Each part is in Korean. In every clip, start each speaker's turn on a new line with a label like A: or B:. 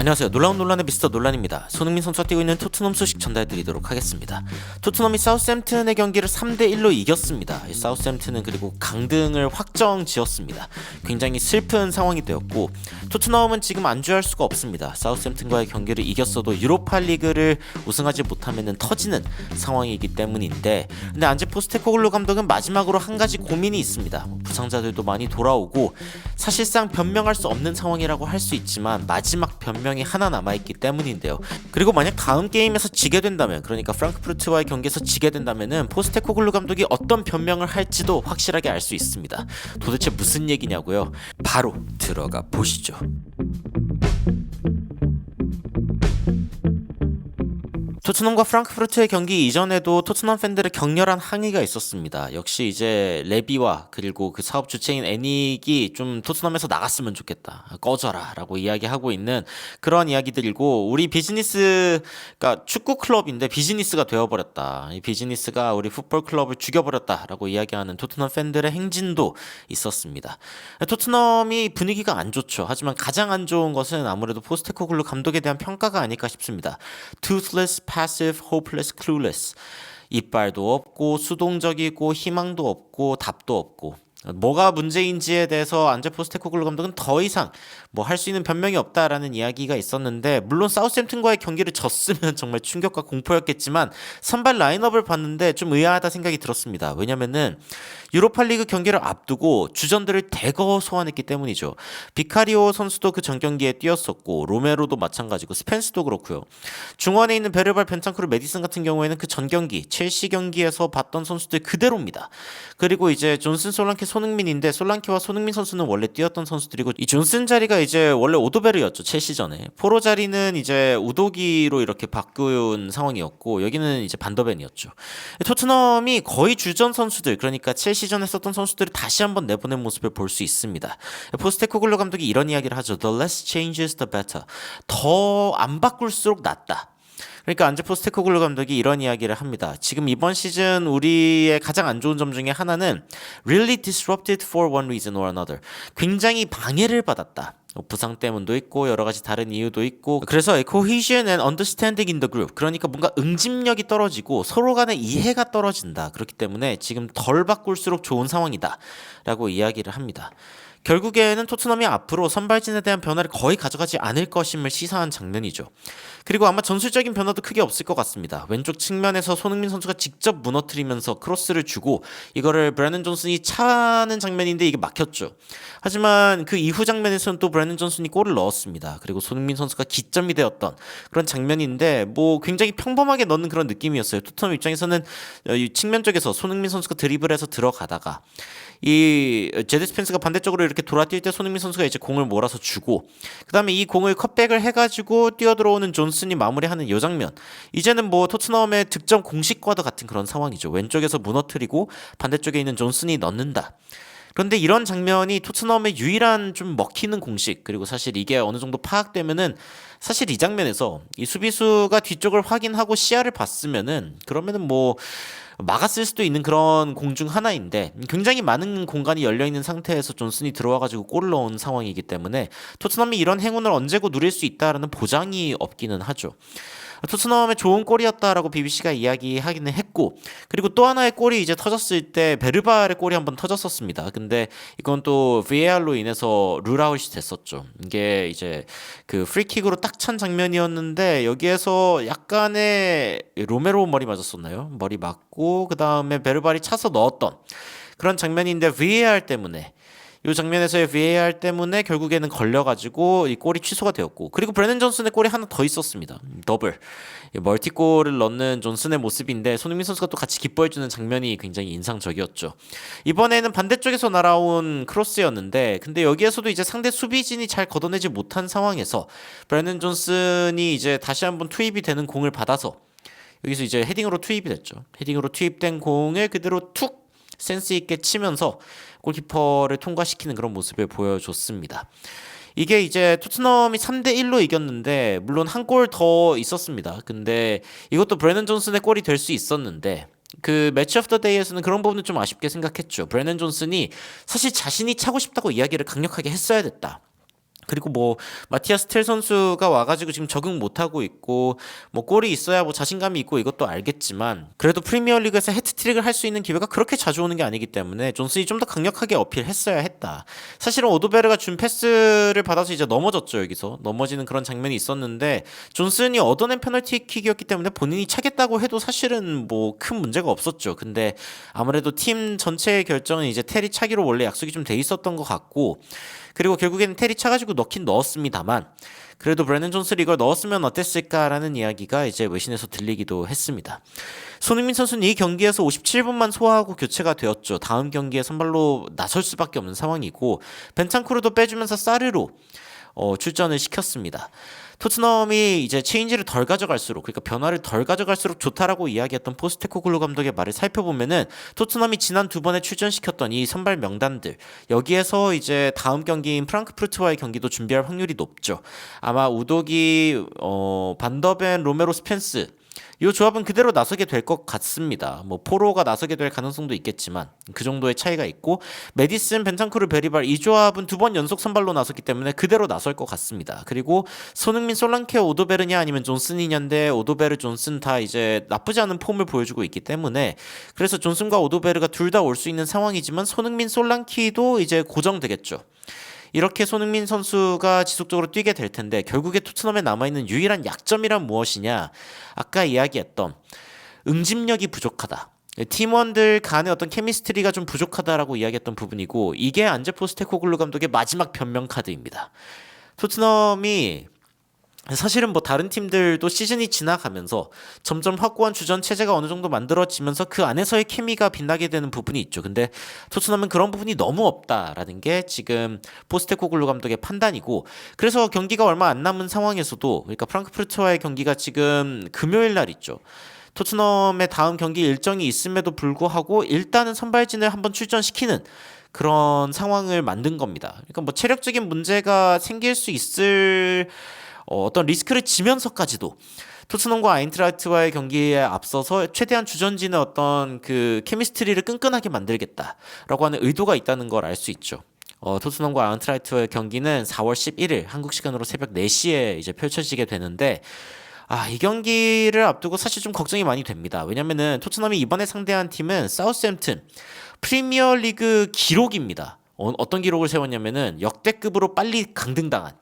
A: 안녕하세요. 놀라운 논란의 미스터 논란입니다. 손흥민 선수가 뛰고 있는 토트넘 소식 전달드리도록 하겠습니다. 토트넘이 사우스햄튼의 경기를 3대1로 이겼습니다. 사우스햄튼은 그리고 강등을 확정 지었습니다. 굉장히 슬픈 상황이 되었고 토트넘은 지금 안주할 수가 없습니다. 사우스햄튼과의 경기를 이겼어도 유로파리그를 우승하지 못하면 터지는 상황이기 때문인데, 근데 안제 포스테코글루 감독은 마지막으로 한 가지 고민이 있습니다. 부상자들도 많이 돌아오고 사실상 변명할 수 없는 상황이라고 할 수 있지만 마지막 변명이 하나 남아있기 때문인데요. 그리고 만약 다음 게임에서 지게 된다면, 그러니까 프랑크푸르트와의 경기에서 지게 된다면은 포스테코글루 감독이 어떤 변명을 할지도 확실하게 알 수 있습니다. 도대체 무슨 얘기냐고요? 바로 들어가 보시죠. 토트넘과 프랑크푸르트의 경기 이전에도 토트넘 팬들의 격렬한 항의가 있었습니다. 역시 이제 레비와 그리고 그 사업 주체인 애닉이 좀 토트넘에서 나갔으면 좋겠다, 꺼져라 라고 이야기하고 있는 그런 이야기들이고, 우리 비즈니스가 축구 클럽인데 비즈니스가 되어버렸다, 이 비즈니스가 우리 풋볼 클럽을 죽여버렸다 라고 이야기하는 토트넘 팬들의 행진도 있었습니다. 토트넘이 분위기가 안 좋죠. 하지만 가장 안 좋은 것은 아무래도 포스테코글루 감독에 대한 평가가 아닐까 싶습니다. Toothless, passive, hopeless, clueless. 이빨도 없고 수동적이고 희망도 없고 답도 없고, 뭐가 문제인지에 대해서 안제 포스테코글루 감독은 더 이상 뭐 할 수 있는 변명이 없다라는 이야기가 있었는데, 물론 사우스햄튼과의 경기를 졌으면 정말 충격과 공포였겠지만 선발 라인업을 봤는데 좀 의아하다 생각이 들었습니다. 왜냐면은 유로파리그 경기를 앞두고 주전들을 대거 소환했기 때문이죠. 비카리오 선수도 그 전 경기에 뛰었었고 로메로도 마찬가지고 스펜스도 그렇고요. 중원에 있는 베르발, 벤탄쿠르, 메디슨 같은 경우에는 그 전 경기 첼시 경기에서 봤던 선수들 그대로입니다. 그리고 이제 존슨, 솔랑케, 손흥민인데 솔랑케와 손흥민 선수는 원래 뛰었던 선수들이고, 이 존슨 자리가 이제 원래 오도베르였죠. 첼시 전에. 포로 자리는 이제 우도기로 이렇게 바꾼 상황이었고, 여기는 이제 반더벤이었죠. 토트넘이 거의 주전 선수들, 그러니까 첼시전에 썼던 선수들을 다시 한번 내보낸 모습을 볼 수 있습니다. 포스테코글루 감독이 이런 이야기를 하죠. The less changes the better. 더 안 바꿀수록 낫다. 그러니까 안제 포스테코글루 감독이 이런 이야기를 합니다. 지금 이번 시즌 우리의 가장 안 좋은 점 중에 하나는 really disrupted for one reason or another. 굉장히 방해를 받았다. 부상 때문도 있고 여러 가지 다른 이유도 있고, 그래서 cohesion and understanding in the group, 그러니까 뭔가 응집력이 떨어지고 서로 간의 이해가 떨어진다. 그렇기 때문에 지금 덜 바꿀수록 좋은 상황이다 라고 이야기를 합니다. 결국에는 토트넘이 앞으로 선발진에 대한 변화를 거의 가져가지 않을 것임을 시사한 장면이죠. 그리고 아마 전술적인 변화도 크게 없을 것 같습니다. 왼쪽 측면에서 손흥민 선수가 직접 무너뜨리면서 크로스를 주고 이거를 브래넌 존슨이 차는 장면인데 이게 막혔죠. 하지만 그 이후 장면에서는 또 브래넌 존슨이 골을 넣었습니다. 그리고 손흥민 선수가 기점이 되었던 그런 장면인데, 뭐 굉장히 평범하게 넣는 그런 느낌이었어요. 토트넘 입장에서는 이 측면 쪽에서 손흥민 선수가 드리블해서 들어가다가 이 제드 스펜스가 반대쪽으로 이렇게 돌아뛸 때 손흥민 선수가 이제 공을 몰아서 주고, 그 다음에 이 공을 컷백을 해가지고 뛰어들어오는 존슨이 마무리하는 이 장면, 이제는 뭐 토트넘의 득점 공식과도 같은 그런 상황이죠. 왼쪽에서 무너뜨리고 반대쪽에 있는 존슨이 넣는다. 그런데 이런 장면이 토트넘의 유일한 좀 먹히는 공식, 그리고 사실 이게 어느 정도 파악되면은 사실 이 장면에서 이 수비수가 뒤쪽을 확인하고 시야를 봤으면은 그러면은 뭐 막았을 수도 있는 그런 공 중 하나인데, 굉장히 많은 공간이 열려있는 상태에서 존슨이 들어와가지고 골을 넣은 상황이기 때문에 토트넘이 이런 행운을 언제고 누릴 수 있다라는 보장이 없기는 하죠. 토트넘의 좋은 골이었다라고 BBC가 이야기하기는 했고, 그리고 또 하나의 골이 이제 터졌을 때 베르발의 골이 한번 터졌었습니다. 근데 이건 또 VAR로 인해서 룰아웃이 됐었죠. 이게 이제 그 프리킥으로 딱 찬 장면이었는데 여기에서 약간의 로메로 머리 맞았었나요? 머리 맞고 그 다음에 베르발이 차서 넣었던 그런 장면인데, VAR 때문에, 이 장면에서의 VAR 때문에 결국에는 걸려가지고 이 골이 취소가 되었고, 그리고 브래넌 존슨의 골이 하나 더 있었습니다. 더블 멀티골을 넣는 존슨의 모습인데 손흥민 선수가 또 같이 기뻐해주는 장면이 굉장히 인상적이었죠. 이번에는 반대쪽에서 날아온 크로스였는데, 근데 여기에서도 이제 상대 수비진이 잘 걷어내지 못한 상황에서 브래넌 존슨이 이제 다시 한번 투입이 되는 공을 받아서 여기서 이제 헤딩으로 투입이 됐죠. 헤딩으로 투입된 공을 그대로 툭 센스 있게 치면서 골키퍼를 통과시키는 그런 모습을 보여줬습니다. 이게 이제 토트넘이 3대1로 이겼는데, 물론 한 골 더 있었습니다. 근데 이것도 브래넌 존슨의 골이 될 수 있었는데, 그 매치 오브 더 데이에서는 그런 부분을 좀 아쉽게 생각했죠. 브래넌 존슨이 사실 자신이 차고 싶다고 이야기를 강력하게 했어야 됐다. 그리고 뭐 마티아스 텔 선수가 와가지고 지금 적응 못하고 있고 뭐 골이 있어야 뭐 자신감이 있고 이것도 알겠지만 그래도 프리미어리그에서 해트트릭을 할 수 있는 기회가 그렇게 자주 오는 게 아니기 때문에 존슨이 좀 더 강력하게 어필했어야 했다. 사실은 오도베르가 준 패스를 받아서 이제 넘어졌죠. 여기서 넘어지는 그런 장면이 있었는데 존슨이 얻어낸 페널티킥이었기 때문에 본인이 차겠다고 해도 사실은 뭐 큰 문제가 없었죠. 근데 아무래도 팀 전체의 결정은 이제 텔이 차기로 원래 약속이 좀 돼 있었던 것 같고 그리고 결국에는 텔이 차가지고 넣긴 넣었습니다만 그래도 브래넌 존슨이 이걸 넣었으면 어땠을까라는 이야기가 이제 외신에서 들리기도 했습니다. 손흥민 선수는 이 경기에서 57분만 소화하고 교체가 되었죠. 다음 경기에 선발로 나설 수밖에 없는 상황이고 벤탄쿠르도 빼주면서 사르로 출전을 시켰습니다. 토트넘이 이제 체인지를 덜 가져갈수록 그러니까 변화를 덜 가져갈수록 좋다라고 이야기했던 포스테코글루 감독의 말을 살펴보면은 토트넘이 지난 두 번에 출전시켰던 이 선발 명단들 여기에서 이제 다음 경기인 프랑크푸르트와의 경기도 준비할 확률이 높죠. 아마 우도기, 반더벤, 로메로, 스펜스 이 조합은 그대로 나서게 될 것 같습니다. 뭐 포로가 나서게 될 가능성도 있겠지만 그 정도의 차이가 있고 메디슨, 벤탄쿠르, 베리발 이 조합은 두 번 연속 선발로 나섰기 때문에 그대로 나설 것 같습니다. 그리고 손흥민, 솔랑케, 오도베르냐 아니면 존슨이냐인데 오도베르, 존슨 다 이제 나쁘지 않은 폼을 보여주고 있기 때문에 그래서 존슨과 오도베르가 둘 다 올 수 있는 상황이지만 손흥민, 솔랑키도 이제 고정되겠죠. 이렇게 손흥민 선수가 지속적으로 뛰게 될 텐데 결국에 토트넘에 남아있는 유일한 약점이란 무엇이냐? 아까 이야기했던 응집력이 부족하다. 팀원들 간의 어떤 케미스트리가 좀 부족하다라고 이야기했던 부분이고 이게 안제 포스테코글루 감독의 마지막 변명 카드입니다. 토트넘이 사실은 뭐 다른 팀들도 시즌이 지나가면서 점점 확고한 주전 체제가 어느 정도 만들어지면서 그 안에서의 케미가 빛나게 되는 부분이 있죠. 근데 토트넘은 그런 부분이 너무 없다라는 게 지금 포스테코글루 감독의 판단이고 그래서 경기가 얼마 안 남은 상황에서도 그러니까 프랑크푸르트와의 경기가 지금 금요일 날 있죠. 토트넘의 다음 경기 일정이 있음에도 불구하고 일단은 선발진을 한번 출전시키는 그런 상황을 만든 겁니다. 그러니까 뭐 체력적인 문제가 생길 수 있을 어떤 리스크를 지면서까지도 토트넘과 아인트라흐트와의 경기에 앞서서 최대한 주전진의 어떤 그 케미스트리를 끈끈하게 만들겠다라고 하는 의도가 있다는 걸 알 수 있죠. 토트넘과 아인트라흐트와의 경기는 4월 11일 한국 시간으로 새벽 4시에 이제 펼쳐지게 되는데 이 경기를 앞두고 사실 좀 걱정이 많이 됩니다. 왜냐면은 토트넘이 이번에 상대한 팀은 사우스햄튼 프리미어리그 기록입니다. 어떤 기록을 세웠냐면은 역대급으로 빨리 강등당한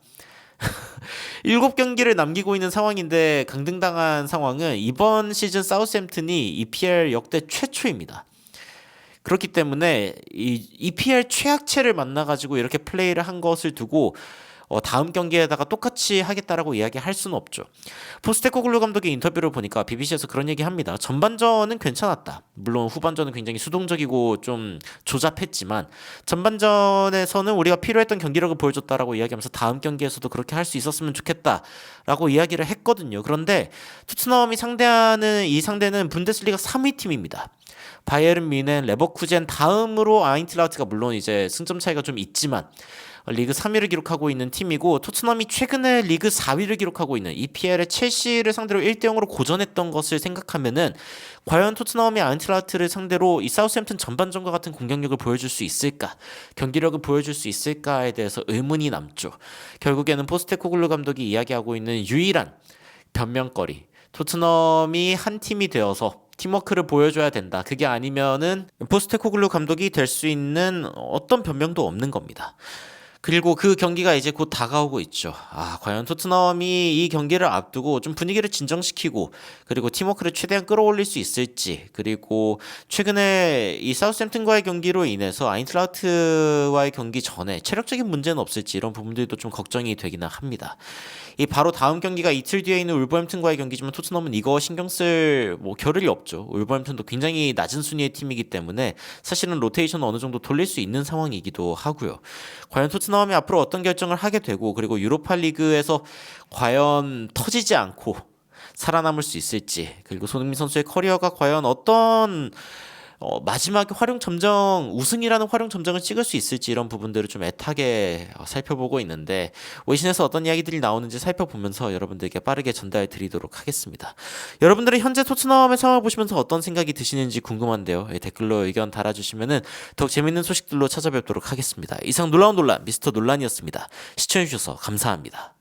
A: 7경기를 남기고 있는 상황인데 강등당한 상황은 이번 시즌 사우스햄튼이 EPL 역대 최초입니다. 그렇기 때문에 이 EPL 최악체를 만나가지고 이렇게 플레이를 한 것을 두고 다음 경기에다가 똑같이 하겠다라고 이야기할 수는 없죠. 포스테코글루 감독의 인터뷰를 보니까 BBC에서 그런 얘기합니다. 전반전은 괜찮았다. 물론 후반전은 굉장히 수동적이고 좀 조잡했지만 전반전에서는 우리가 필요했던 경기력을 보여줬다라고 이야기하면서 다음 경기에서도 그렇게 할 수 있었으면 좋겠다라고 이야기를 했거든요. 그런데 토트넘이 상대하는 이 상대는 분데스리가 3위 팀입니다. 바이에른 뮌헨, 레버쿠젠 다음으로 아인트라흐트가 물론 이제 승점 차이가 좀 있지만 리그 3위를 기록하고 있는 팀이고 토트넘이 최근에 리그 4위를 기록하고 있는 EPL의 첼시를 상대로 1대0으로 고전했던 것을 생각하면은 과연 토트넘이 아인트라흐트를 상대로 이 사우스햄튼 전반전과 같은 공격력을 보여줄 수 있을까? 경기력을 보여줄 수 있을까에 대해서 의문이 남죠. 결국에는 포스테코글루 감독이 이야기하고 있는 유일한 변명거리 토트넘이 한 팀이 되어서 팀워크를 보여줘야 된다. 그게 아니면은 포스테코글루 감독이 될 수 있는 어떤 변명도 없는 겁니다. 그리고 그 경기가 이제 곧 다가오고 있죠. 과연 토트넘이 이 경기를 앞두고 좀 분위기를 진정시키고 그리고 팀워크를 최대한 끌어올릴 수 있을지 그리고 최근에 이 사우스햄튼과의 경기로 인해서 아인트라흐트와의 경기 전에 체력적인 문제는 없을지 이런 부분들도 좀 걱정이 되기는 합니다. 이 바로 다음 경기가 이틀 뒤에 있는 울버햄튼과의 경기지만 토트넘은 이거 신경 쓸 겨를이 없죠. 울버햄튼도 굉장히 낮은 순위의 팀이기 때문에 사실은 로테이션을 어느 정도 돌릴 수 있는 상황이기도 하고요. 과연 토트넘이 앞으로 어떤 결정을 하게 되고 그리고 유로파 리그에서 과연 터지지 않고 살아남을 수 있을지 그리고 손흥민 선수의 커리어가 과연 어떤 마지막에 활용 점정 우승이라는 활용 점정을 찍을 수 있을지 이런 부분들을 좀 애타게 살펴보고 있는데 외신에서 어떤 이야기들이 나오는지 살펴보면서 여러분들께 빠르게 전달 드리도록 하겠습니다. 여러분들은 현재 토트넘의 상황을 보시면서 어떤 생각이 드시는지 궁금한데요. 댓글로 의견 달아주시면은 더욱 재밌는 소식들로 찾아뵙도록 하겠습니다. 이상 놀라운 논란 미스터 논란이었습니다. 시청해주셔서 감사합니다.